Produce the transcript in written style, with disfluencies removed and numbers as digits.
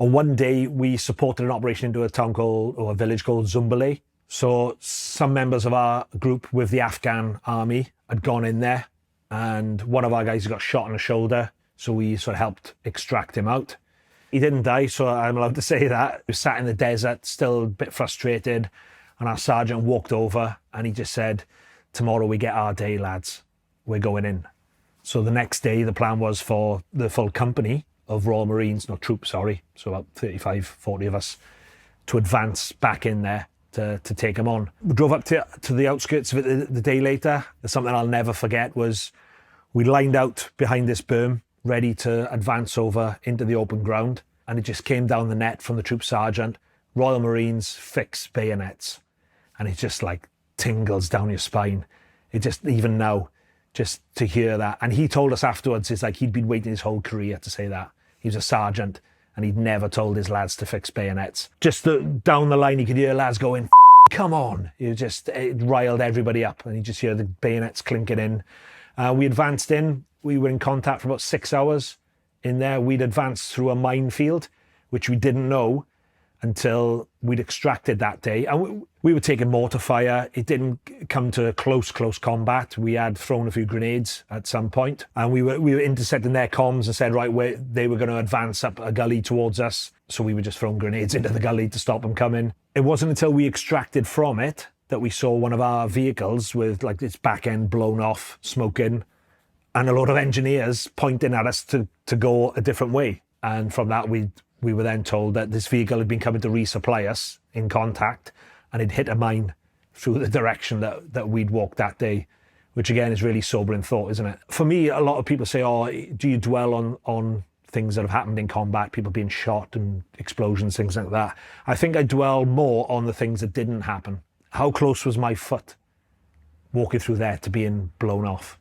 On one day, we supported an operation into a town called, or a village called Zumbale. So some members of our group with the Afghan army had gone in there, and one of our guys got shot in the shoulder. So we sort of helped extract him out. He didn't die, so I'm allowed to say that. He was sat in the desert, still a bit frustrated, and our sergeant walked over and he just said, "Tomorrow we get our day, lads. We're going in." So the next day, the plan was for the full company of Royal Marines, not troops, sorry, so about 35, 40 of us, to advance back in there to take them on. We drove up to the outskirts of it the day later. Something I'll never forget was we lined out behind this berm, ready to advance over into the open ground, and it just came down the net from the troop sergeant, "Royal Marines fix bayonets." And it just like tingles down your spine. It just, even now, just to hear that. And he told us afterwards, it's like he'd been waiting his whole career to say that. He was a sergeant and he'd never told his lads to fix bayonets. Just down the line, you could hear lads going, "Come on." It riled everybody up, and you just hear the bayonets clinking in. We advanced in. We were in contact for about 6 hours in there. We'd advanced through a minefield, which we didn't know until we'd extracted that day. And we were taking mortar fire. It didn't come to close combat. We had thrown a few grenades at some point, and we were intercepting their comms and said, right, they were going to advance up a gully towards us. So we were just throwing grenades into the gully to stop them coming. It wasn't until we extracted from it that we saw one of our vehicles with like its back end blown off, smoking, and a lot of engineers pointing at us to go a different way. And from that, we were then told that this vehicle had been coming to resupply us in contact, and it hit a mine through the direction that we'd walked that day, which again is really sobering thought, isn't it? For me, a lot of people say, "Oh, do you dwell on things that have happened in combat, people being shot and explosions, things like that?" I think I dwell more on the things that didn't happen. How close was my foot walking through there to being blown off?